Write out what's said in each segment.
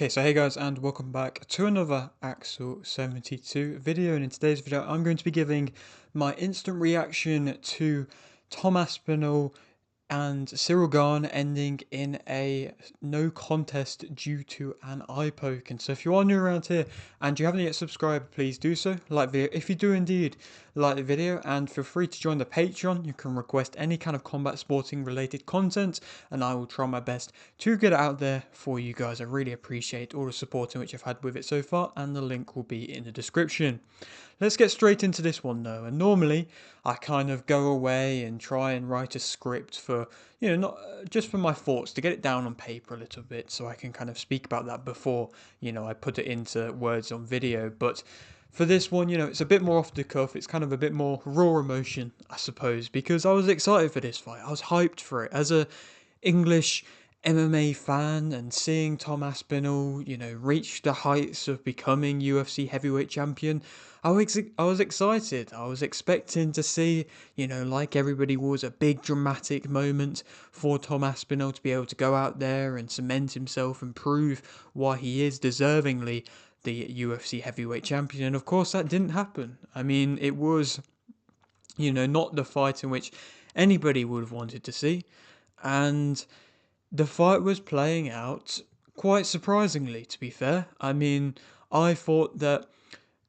Okay, so hey guys, and welcome back to another Axel 72 video. And in today's video, I'm going to be giving my instant reaction to Tom Aspinall and Cyril Gane ending in a no contest due to an eye poke. And so if you are new around here and you haven't yet subscribed, please do so. Like the video if you do indeed like the video, and feel free to join the Patreon. You can request any kind of combat sporting related content and I will try my best to get it out there for you guys. I really appreciate all the support in which I've had with it so far, and the link will be in the description. Let's get straight into this one though, and normally I kind of go away and try and write a script for, not just for my thoughts, to get it down on paper a little bit so I can kind of speak about that before, I put it into words on video. But for this one, it's a bit more off the cuff, it's kind of a bit more raw emotion, I suppose, because I was excited for this fight, I was hyped for it. As a English MMA fan and seeing Tom Aspinall, reach the heights of becoming UFC heavyweight champion, I was excited. I was expecting to see, like everybody was, a big dramatic moment for Tom Aspinall to be able to go out there and cement himself and prove why he is deservingly the UFC heavyweight champion. And of course, that didn't happen. I mean, it was, not the fight in which anybody would have wanted to see. And the fight was playing out quite surprisingly, to be fair. I mean, I thought that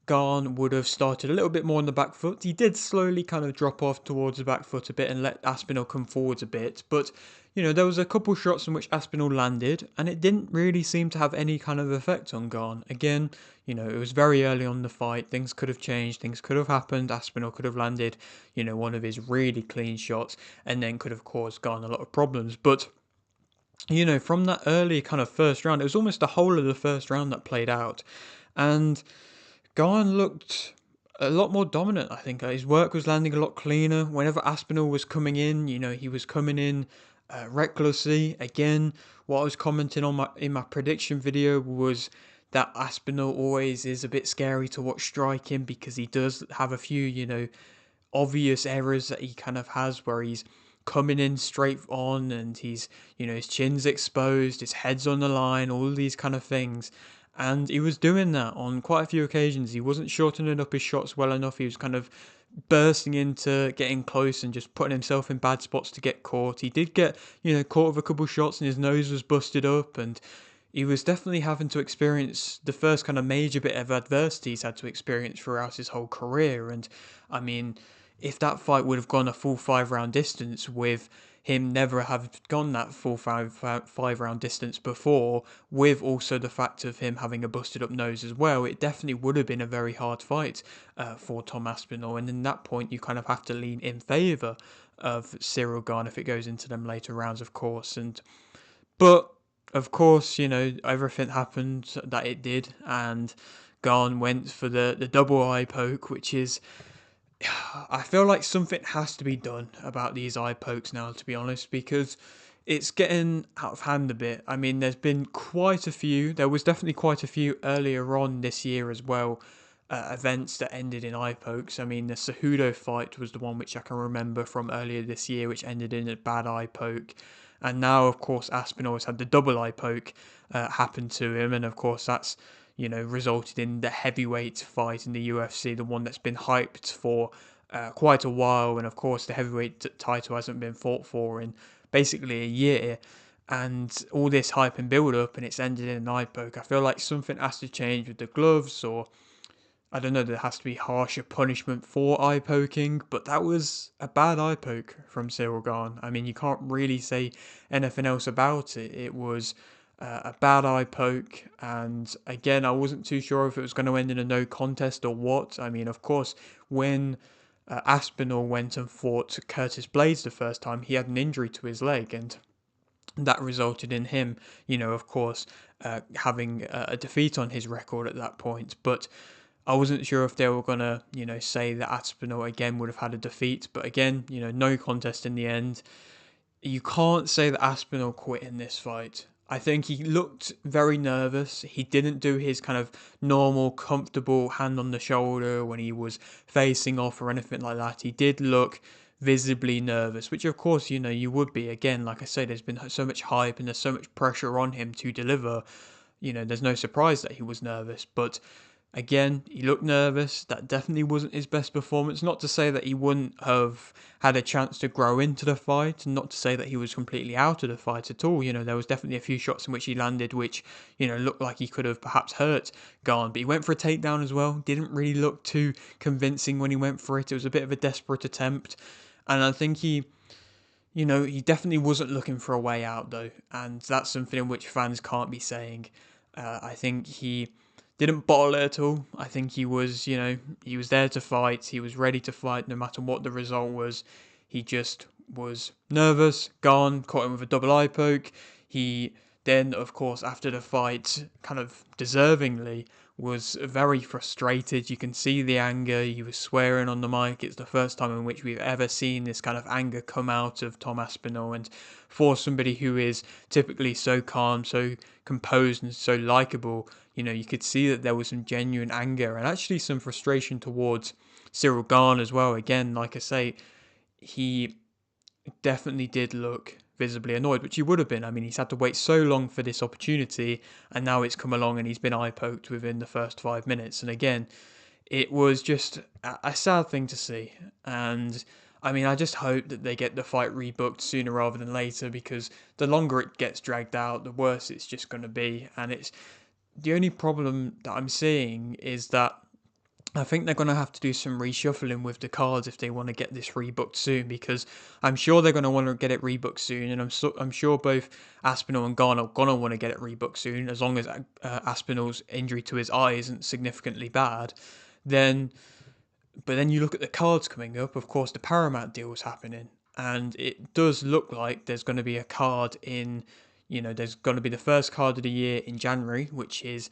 Gane would have started a little bit more on the back foot. He did slowly kind of drop off towards the back foot a bit and let Aspinall come forwards a bit. But, there was a couple shots in which Aspinall landed and it didn't really seem to have any kind of effect on Gane. Again, it was very early on in the fight. Things could have changed. Things could have happened. Aspinall could have landed, one of his really clean shots and then could have caused Gane a lot of problems. But from that early kind of first round, it was almost the whole of the first round that played out. And Gane looked a lot more dominant, I think. His work was landing a lot cleaner. Whenever Aspinall was coming in, he was coming in recklessly. Again, what I was commenting on in my prediction video was that Aspinall always is a bit scary to watch striking because he does have a few, obvious errors that he kind of has where he's coming in straight on and he's, his chin's exposed, his head's on the line, all these kind of things. And he was doing that on quite a few occasions. He wasn't shortening up his shots well enough. He was kind of bursting into getting close and just putting himself in bad spots to get caught. He did get, caught with a couple shots and his nose was busted up, and he was definitely having to experience the first kind of major bit of adversity he's had to experience throughout his whole career. And I mean, if that fight would have gone a full 5 round distance with him never have gone that full five round distance before, with also the fact of him having a busted up nose as well, it definitely would have been a very hard fight for Tom Aspinall. And in that point, you kind of have to lean in favour of Cyril Gane if it goes into them later rounds, of course. But of course, everything happened that it did, and Gane went for the double eye poke, which is, I feel like something has to be done about these eye pokes now, to be honest, because it's getting out of hand a bit. I mean, there's been quite a few. There was definitely quite a few earlier on this year as well, events that ended in eye pokes. I mean, the Cejudo fight was the one which I can remember from earlier this year, which ended in a bad eye poke. And now, of course, Aspinall has had the double eye poke happen to him, and of course that's, resulted in the heavyweight fight in the UFC, the one that's been hyped for quite a while. And of course, the heavyweight title hasn't been fought for in basically a year. And all this hype and build up, and it's ended in an eye poke. I feel like something has to change with the gloves, or I don't know, there has to be harsher punishment for eye poking, but that was a bad eye poke from Cyril Gane. I mean, you can't really say anything else about it. It was a bad eye poke, and again, I wasn't too sure if it was going to end in a no contest or what. I mean, of course, when Aspinall went and fought Curtis Blades the first time, he had an injury to his leg, and that resulted in him, of course, having a defeat on his record at that point. But I wasn't sure if they were going to, say that Aspinall again would have had a defeat. But again, no contest in the end. You can't say that Aspinall quit in this fight. I think he looked very nervous. He didn't do his kind of normal, comfortable hand on the shoulder when he was facing off or anything like that. He did look visibly nervous, which of course, you would be. Again, like I said, there's been so much hype and there's so much pressure on him to deliver. there's no surprise that he was nervous. But again, he looked nervous. That definitely wasn't his best performance. Not to say that he wouldn't have had a chance to grow into the fight, and not to say that he was completely out of the fight at all. There was definitely a few shots in which he landed which, looked like he could have perhaps hurt Garn. But he went for a takedown as well. Didn't really look too convincing when he went for it. It was a bit of a desperate attempt. And I think he definitely wasn't looking for a way out though. And that's something in which fans can't be saying. I think he didn't bottle it at all. I think he was there to fight. He was ready to fight no matter what the result was. He just was nervous. Garn caught him with a double eye poke. He then, of course, after the fight, kind of deservingly, was very frustrated. You can see the anger. He was swearing on the mic. It's the first time in which we've ever seen this kind of anger come out of Tom Aspinall. And for somebody who is typically so calm, so composed, and so likable, you could see that there was some genuine anger and actually some frustration towards Cyril Gane as well. Again, like I say, he definitely did look visibly annoyed, which he would have been. I mean, he's had to wait so long for this opportunity, and now it's come along and he's been eye poked within the first 5 minutes. And again, it was just a sad thing to see. And I mean, I just hope that they get the fight rebooked sooner rather than later, because the longer it gets dragged out, the worse it's just going to be. And it's the only problem that I'm seeing is that I think they're going to have to do some reshuffling with the cards if they want to get this rebooked soon, because I'm sure they're going to want to get it rebooked soon, and I'm sure both Aspinall and Garn are going to want to get it rebooked soon, as long as Aspinall's injury to his eye isn't significantly bad. But then you look at the cards coming up. Of course, the Paramount deal is happening, and it does look like there's going to be a card in. There's going to be the first card of the year in January, which is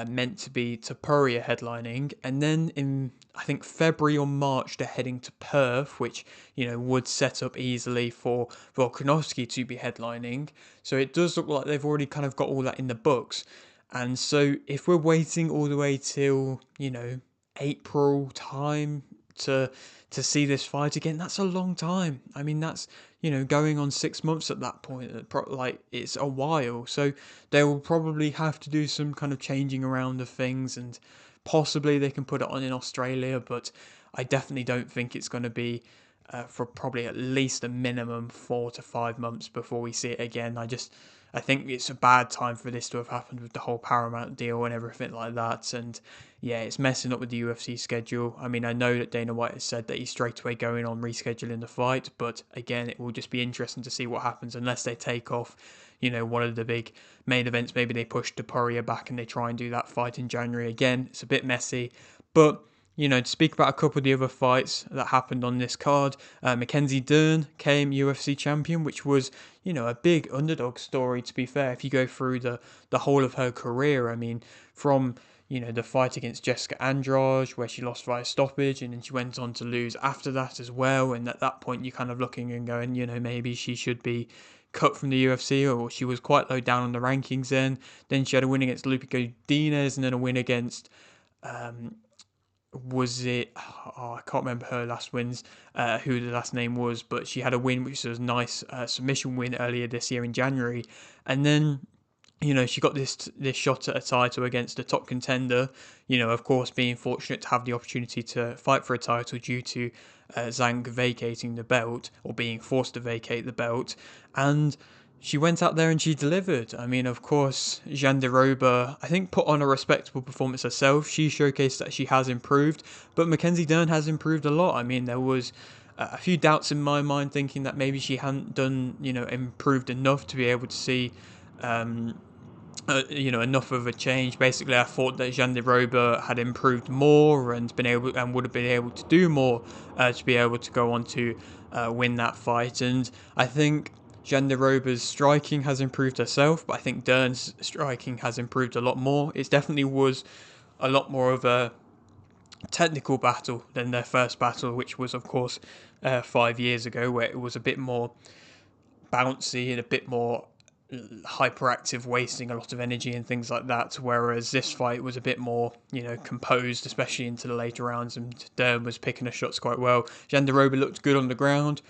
meant to be Topuria headlining, and then in I think February or March they're heading to Perth, which would set up easily for Volkanovski to be headlining. So it does look like they've already kind of got all that in the books. And so if we're waiting all the way till April time to see this fight again, that's a long time. I mean, that's going on 6 months at that point. Like, it's a while. So they will probably have to do some kind of changing around of things, and possibly they can put it on in Australia, but I definitely don't think it's going to be for probably at least a minimum 4 to 5 months before we see it again. I think it's a bad time for this to have happened with the whole Paramount deal and everything like that. And yeah, it's messing up with the UFC schedule. I mean, I know that Dana White has said that he's straight away going on rescheduling the fight, but again, it will just be interesting to see what happens unless they take off, one of the big main events. Maybe they push Topuria back and they try and do that fight in January again. It's a bit messy, but to speak about a couple of the other fights that happened on this card, Mackenzie Dern came UFC champion, which was, a big underdog story, to be fair. If you go through the whole of her career, I mean, from, the fight against Jessica Andrade, where she lost via stoppage, and then she went on to lose after that as well. And at that point, you're kind of looking and going, maybe she should be cut from the UFC, or she was quite low down on the rankings then. Then she had a win against Lupe Godinez, and then a win against... was it? Oh, I can't remember her last wins, who the last name was, but she had a win which was a nice submission win earlier this year in January, and then she got this shot at a title against a top contender. Of course, being fortunate to have the opportunity to fight for a title due to Zhang vacating the belt, or being forced to vacate the belt, and she went out there and she delivered. I mean, of course, Jeanne Deroba, I think, put on a respectable performance herself. She showcased that she has improved, but Mackenzie Dern has improved a lot. I mean, there was a few doubts in my mind, thinking that maybe she hadn't done, improved enough to be able to see, enough of a change. Basically, I thought that Jeanne Deroba had improved more and would have been able to do more to be able to go on to win that fight. And I think Jeanne Deroba's striking has improved herself, but I think Dern's striking has improved a lot more. It definitely was a lot more of a technical battle than their first battle, which was, of course, 5 years ago, where it was a bit more bouncy and a bit more hyperactive, wasting a lot of energy and things like that, whereas this fight was a bit more, composed, especially into the later rounds, and Dern was picking her shots quite well. Jeanne Deroba looked good on the ground,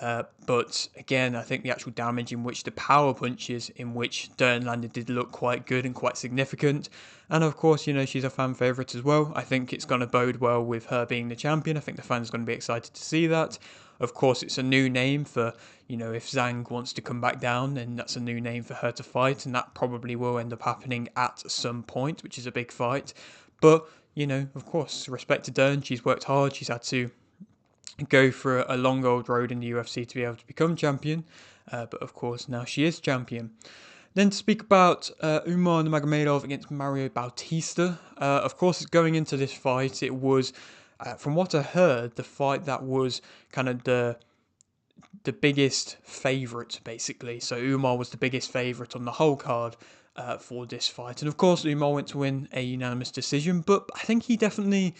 But again, I think the actual damage in which the power punches in which Dern landed did look quite good and quite significant. And of course, she's a fan favourite as well. I think it's going to bode well with her being the champion. I think the fans are going to be excited to see that. Of course, it's a new name for, if Zhang wants to come back down, then that's a new name for her to fight. And that probably will end up happening at some point, which is a big fight. But, of course, respect to Dern. She's worked hard. She's had to go through a long old road in the UFC to be able to become champion. But of course, now she is champion. Then to speak about Umar Nurmagomedov against Mario Bautista. Of course, going into this fight, it was, from what I heard, the fight that was kind of the biggest favourite, basically. So Umar was the biggest favourite on the whole card for this fight. And of course, Umar went to win a unanimous decision, but I think he definitely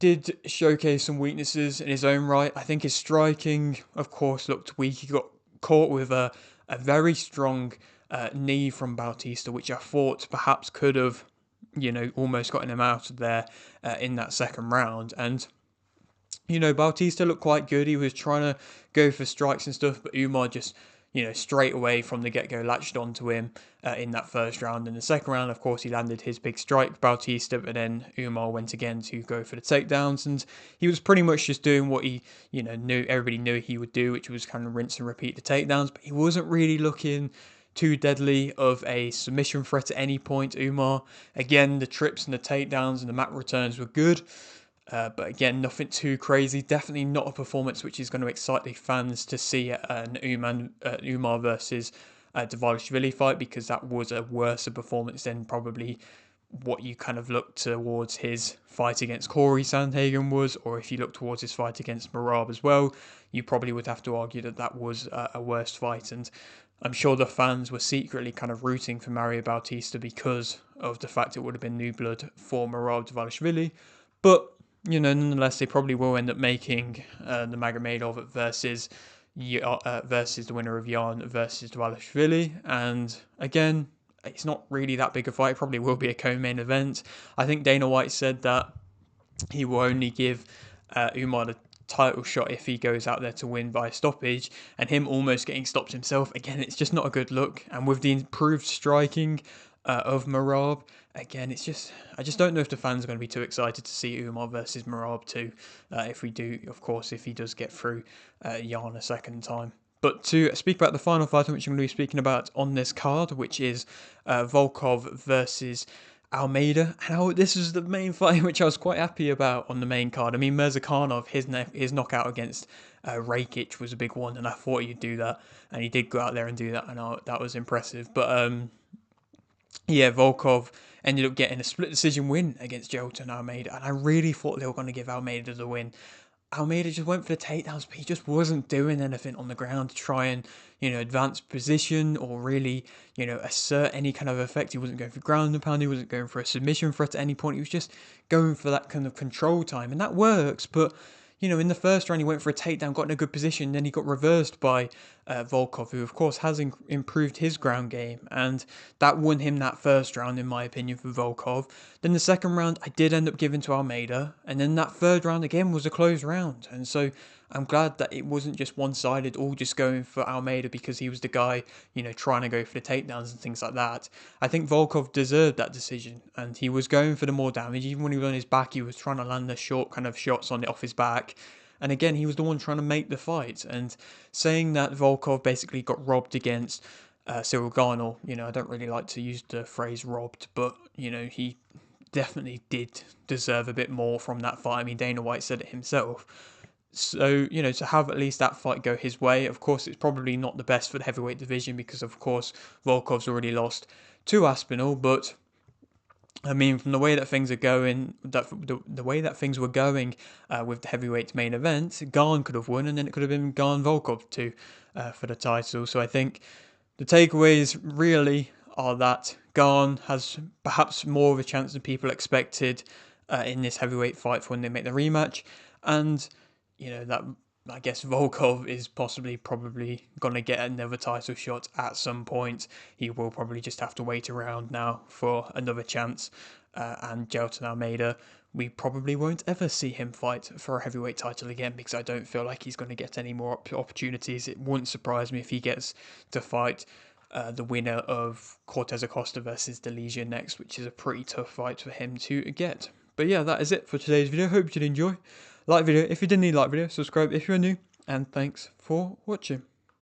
did showcase some weaknesses in his own right. I think his striking, of course, looked weak. He got caught with a very strong knee from Bautista, which I thought perhaps could have, almost gotten him out of there in that second round. And, Bautista looked quite good. He was trying to go for strikes and stuff, but Umar just, straight away from the get-go latched onto him in that first round. In the second round, of course, he landed his big strike, Bautista, but then Umar went again to go for the takedowns, and he was pretty much just doing what he, everybody knew he would do, which was kind of rinse and repeat the takedowns, but he wasn't really looking too deadly of a submission threat at any point, Umar. Again, the trips and the takedowns and the mat returns were good. But again, nothing too crazy. Definitely not a performance which is going to excite the fans to see an Umar versus Dvalishvili fight, because that was a worse performance than probably what you kind of look towards his fight against Corey Sandhagen was, or if you look towards his fight against Merab as well, you probably would have to argue that that was a worse fight. And I'm sure the fans were secretly kind of rooting for Mario Bautista because of the fact it would have been new blood for Merab Dvalishvili. But nonetheless, they probably will end up making the Nurmagomedov versus the winner of Jan versus Dvalishvili. And again, it's not really that big a fight. It probably will be a co-main event. I think Dana White said that he will only give Umar the title shot if he goes out there to win by stoppage, and him almost getting stopped himself. Again, it's just not a good look. And with the improved striking of Merab, again, I just don't know if the fans are going to be too excited to see Umar versus Merab too. If we do, of course, if he does get through Jan a second time. But to speak about the final fight, which I'm going to be speaking about on this card, which is Volkov versus Almeida. Now, this is the main fight which I was quite happy about on the main card. I mean, Mirzakhanov, his knockout against Rakic was a big one, and I thought he'd do that, and he did go out there and do that, and that was impressive. But yeah, Volkov ended up getting a split decision win against Jailton Almeida, and I really thought they were going to give Almeida the win. Almeida just went for the takedowns, but he just wasn't doing anything on the ground to try and, advance position or really, assert any kind of effect. He wasn't going for ground and pound. He wasn't going for a submission threat at any point. He was just going for that kind of control time, and that works. But, in the first round, he went for a takedown, got in a good position, then he got reversed by Volkov, who, of course, has improved his ground game, and that won him that first round, in my opinion, for Volkov. Then the second round, I did end up giving to Almeida, and then that third round, again, was a close round, and so I'm glad that it wasn't just one-sided, all just going for Almeida because he was the guy, trying to go for the takedowns and things like that. I think Volkov deserved that decision, and he was going for the more damage. Even when he was on his back, he was trying to land the short kind of shots off his back. And again, he was the one trying to make the fight. And saying that Volkov basically got robbed against Cyril Garnell, I don't really like to use the phrase robbed, but, he definitely did deserve a bit more from that fight. I mean, Dana White said it himself. So, to have at least that fight go his way, of course, it's probably not the best for the heavyweight division because, of course, Volkov's already lost to Aspinall. But, I mean, from the way that things are going, the way that things were going with the heavyweight main event, Garn could have won, and then it could have been Garn Volkov too for the title. So I think the takeaways really are that Garn has perhaps more of a chance than people expected in this heavyweight fight for when they make the rematch, and that I guess Volkov is probably going to get another title shot at some point. He will probably just have to wait around now for another chance. And Jailton Almeida, we probably won't ever see him fight for a heavyweight title again, because I don't feel like he's going to get any more opportunities. It wouldn't surprise me if he gets to fight the winner of Cortez Acosta versus Delizia next, which is a pretty tough fight for him to get. But yeah, that is it for today's video. Hope you did enjoy. Like video if you didn't like video, subscribe if you're new, and thanks for watching.